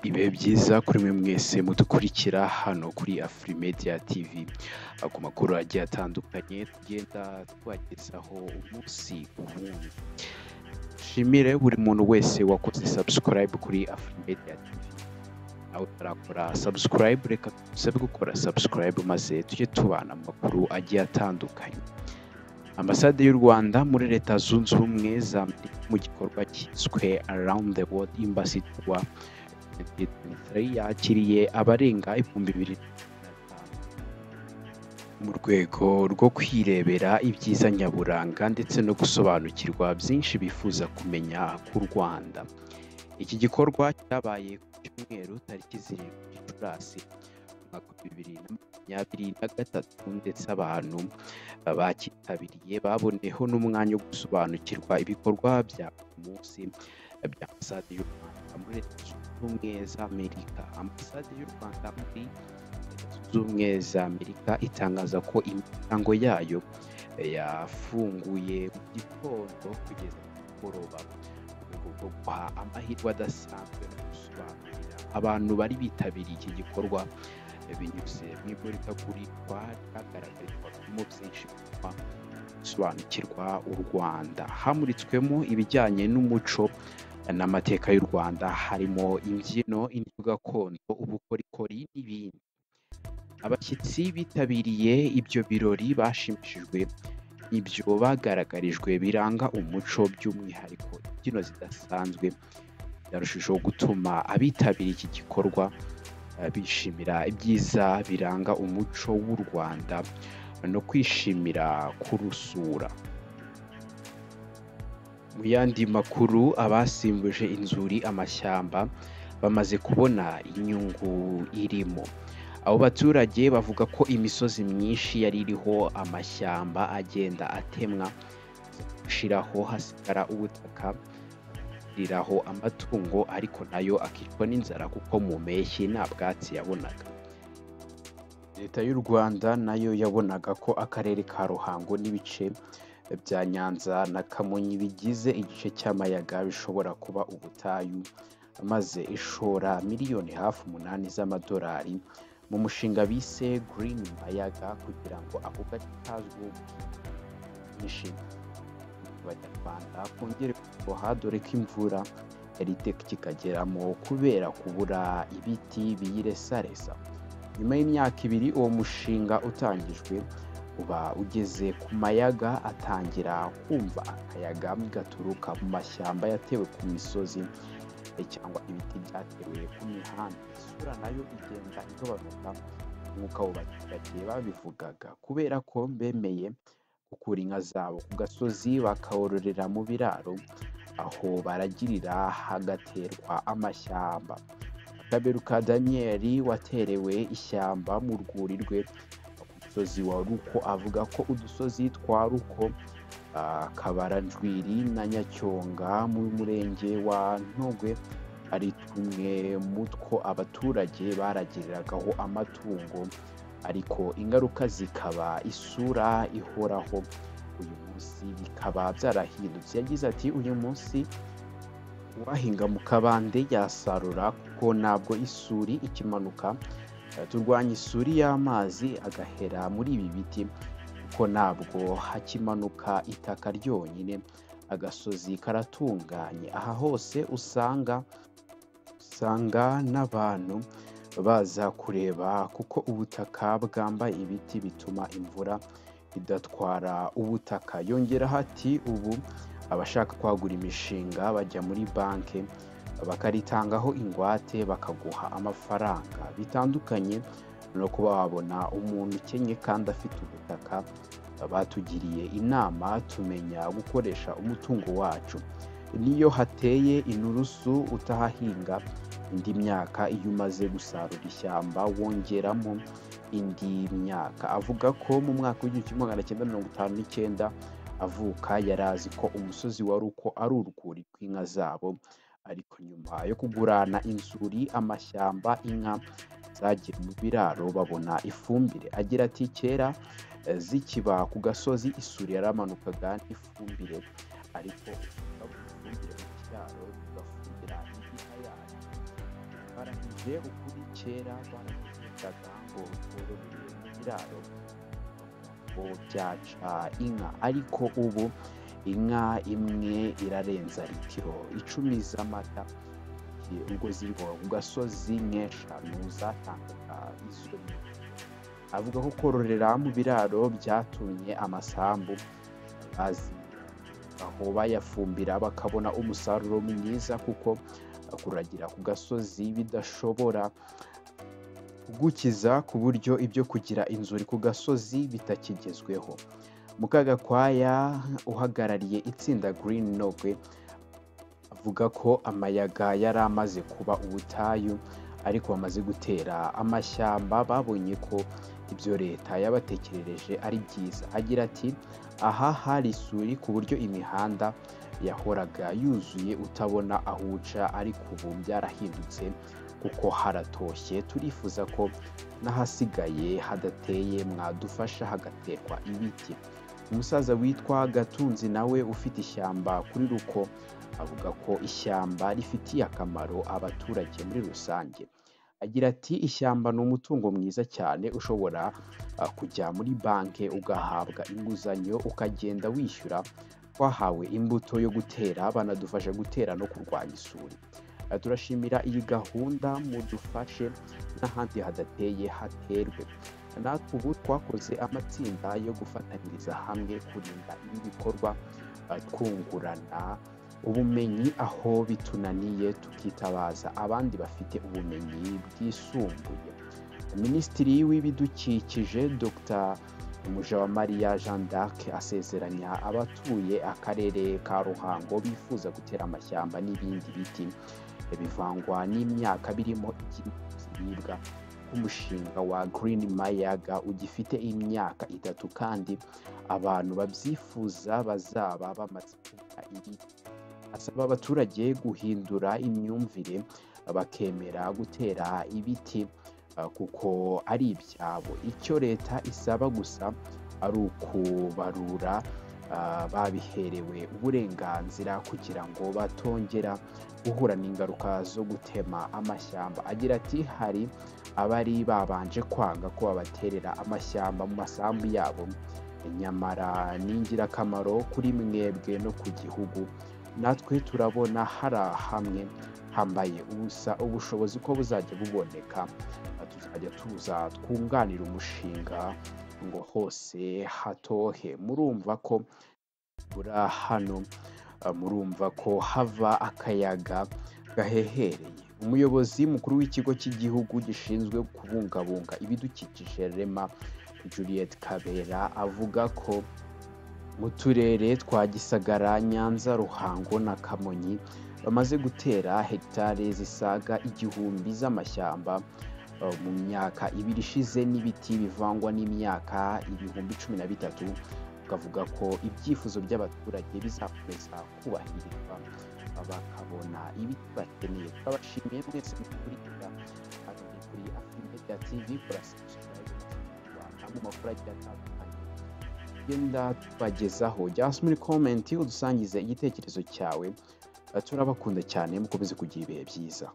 Ibihe byiza kuri mwe mwese mudukurikira hano kuri AFRIMEDIA TV, ku makuru agiye atandukanye tugenda twagezaho umunsi ubundi. Shimire buri muntu wese wakoze subscribe kuri AFRIMEDIA TV. Nawe utarakora subscribe, reka tusabe gukora subscribe maze tujye tubana amakuru agiye atandukanye. Ambasade y'u Rwanda muri Leta Zunze Ubumwe za Amerika mu gikorwa cyiswe Around the World Embassy Tour 2023 yakiriye abarenga 2025 mu rwego rwo kwirebera ibyiza nyaburanga ndetse no gusobanukirwa byinshi bifuza kumenya ku Rwanda. Iki gikorwa cyabaye ku cyumweru tariki 7 Gicurasi umwaka wa 2023 ndetse abantu bakitabiriye baboneyeho n'umwanya wo gusobanukirwa ibikorwa bya munsi bya Ambasade y'u Rwanda muri Leta Zunze Ubumwe za Amerika. Ambasade y'u Rwanda muri Leta Zunze Ubumwe za Amerika itangaza ko imiryango yayo yafunguye mu gitondo kugeza ku mugoroba mu rwego rwo guha amahirwe adasanzwe no gusobanurira abantu bari bitabiriye iki gikorwa binyuze mu imurikagurisha ryagaragarizwamo byinshi bituma gusobanukirwa u Rwanda. Hamuritswemo ibijyanye n'umuco n'amateka y'u Rwanda, harimo imbyino, indyo gakondo, ubukorikori n'ibindi. Abashyitsi bitabiriye ibyo birori bashimishijwe n'ibyo bagaragarijwe biranga umuco, by'umwihariko imbyino zidasanzwe byarushijeho gutuma abitabiriye iki gikorwa bishimira ibyiza biranga umuco w'u Rwanda no kwishimira kurusura. Mu yandi makuru, abasimbuje inzuri amashyamba bamaze kubona inyungu irimo. Abo baturage bavuga ko imisozi myinshi yari iriho amashyamba agenda atemwa, gushiraho hasigara ubutaka riraho amatungo, ariko nayo akicwa n'inzara kuko mu mpeshyi nta bwatsi yabonaga. Leta y'u Rwanda nayo yabonaga ko akarere ka Ruhango n'ibice bya Nyanza na Kamonyi bigize igice cy'amayaga bishobora kuba ubutayu, maze ishora miliyoni hafi 8 z'amadolari mu mushinga bise Green Mayaga kugira ngo ako gace kazwiho byinshi Abanyarwanda kongere kuboha, dore ko imvura yari kikageramo kubera kubura ibiti biyiresaresa. Nyuma y'imyaka 2 uwo mushinga utangijwe, uba ugeze ku mayaga atangira kumva akayaga gaturuka mu mashyamba yatewe ku misozi cyangwa ibiti byatewe ku mihanda. Isura nayo igenda igabanuka nk'uko abo baturage babivugaga, kubera ko bemeye gukura inka zabo ku gasozi bakororera mu biraro aho baragirira hagaterwa amashyamba. Kaberuka Daniel waterewe ishyamba mu rwuri rwe ku musozi wa Ruko avuga ko udusozi twa Ruko, Kabaranjwiri na Nyacyonga mu murenge wa Ntogwe ari tumwe mu two abaturage baragiriragaho amatungo, ariko ingaruka zikaba isura ihoraho. Uyu munsi bikaba byarahindutse. Yagize ati uyu munsi uwahinga mu kabande yasarura kuko ntabwo isuri ikimanuka. Turwanya isuri y'amazi agahera muri ibi biti kuko ntabwo hakimanuka itaka ryonyine, agasozi karatunganye. Aha hose usanga n'abantu baza kureba kuko ubutaka bwambaye ibiti bituma imvura idatwara ubutaka. Yongeraho ati ubu abashaka kwagura imishinga bajya muri banki bakaritangaho ingwate bakaguha amafaranga, bitandukanye no kuba wabona umuntu ukenye kandi afite ubutaka. Batugiriye inama tumenya gukoresha umutungo wacu. Niyo hateye inturusu utahahinga indi myaka, iyo umaze gusarura ishyamba wongeramo indi myaka. Avuga ko mu mwaka w'1959 avuka yarazi ko umusozi wa Ruko ari urwuri rw'inka zabo, ariko nyuma yo kugurana inzuri, amashyamba, inka zagiye mu biraro babona ifumbire. Agira ati kera zikiba ku gasozi isuri yaramanukaga n'ifumbire, ariko ifumbire mu kiraro tugafumbira imiha yayo. Barahije ukuri kera baravugaga ngo twororere mu biraro ngo byaca inka, ariko ubu inka imwe irarenza litiro 10 z'amata. Ubwo ziriho ku gasozi nk'eshanu zatangaga izo nyuma. Avuga ko kororera mu biraro byatumye amasambu bazi aho bayafumbira bakabona umusaruro mwiza, kuko kuragira ku gasozi bidashobora kugukiza, ku buryo ibyo kugira inzuri ku gasozi bitakigezweho. Mukagakwaya uhagarariye itsinda Green Nogwe avuga ko amayaga yari amaze kuba ubutayu, ariko bamaze gutera amashyamba babonye ko ibyo leta yabatekerereje ari byiza. Agira ati aha hari isuri ku buryo imihanda yahoraga yuzuye utabona aho uca, ariko ubu byarahindutse kuko haratoshye. Turifuza ko n'ahasigaye hadateye mwadufasha hagatekwa ibiti. Umusaza witwa Gatunzi nawe ufite ishyamba kuri Ruko avuga ko ishyamba rifitiye akamaro abaturage muri rusange. Agira ati ishyamba ni umutungo mwiza cyane, ushobora kujya muri banki ugahabwa inguzanyo ukagenda wishyura. Twahawe imbuto yo gutera, banadufasha gutera no kurwanya isuri. Turashimira iyi gahunda, mudufashe n'ahandi hadateye haterwe. Natwe ubu twakoze amatsinda yo gufatanyiriza hamwe kurinda ibi bikorwa, twungurana ubumenyi aho bitunaniye, tukitabaza abandi bafite ubumenyi bwisumbuye. Minisitiri w'ibidukikije Dr Mujawamariya Jeanne d'Arc asezeranya abatuye akarere ka Ruhango bifuza gutera amashyamba n'ibindi biti bivangwa n'imyaka birimo ikiribwa k'umushinga wa Green Mayaga ugifite imyaka 3, kandi abantu babyifuza bazaba bamaze kubona ibiti. Asaba abaturage guhindura imyumvire bakemera gutera ibiti kuko ari ibyabo. Icyo leta isaba gusa ari ukubarura babiherewe uburenganzira kugira ngo batongera guhura n'ingaruka zo gutema amashyamba. Agira ati hari abari babanje kwanga ko babaterera amashyamba mu masambu yabo, nyamara ni ingirakamaro kuri mwebwe no ku gihugu. Natwe turabona hari hamwe hambaye ubusa ubushobozi ko buzajya buboneka, tuzajya tuza twunganira umushinga ngo hose hatohe. Murumva ko bura hano, murumva ko hava akayaga gahehereye. Umuyobozi mukuru w'ikigo cy'igihugu gishinzwe kubungabunga ibidukikije REMA Juliette Kabera avuga ko mu turere twa Gisagara, Nyanza, Ruhango na Kamonyi bamaze gutera hegitari zisaga 1000 z'amashyamba mu myaka 2 ishize, n'ibiti bivangwa n'imyaka 1013. Kavuga ko ibyifuzo by'abaturage bizakomeza kubahirizwa bakabona ibiti bakeneye. Twabashimiye mwese mukurikira kuri AFRIMEDIA TV, kuri subscribe mu makuru agiye atandukanye genda tubagezaho. Jya hasi muri comment udusangize igitekerezo cyawe. Turabakunda cyane, mukomeze kugira ibihe byiza.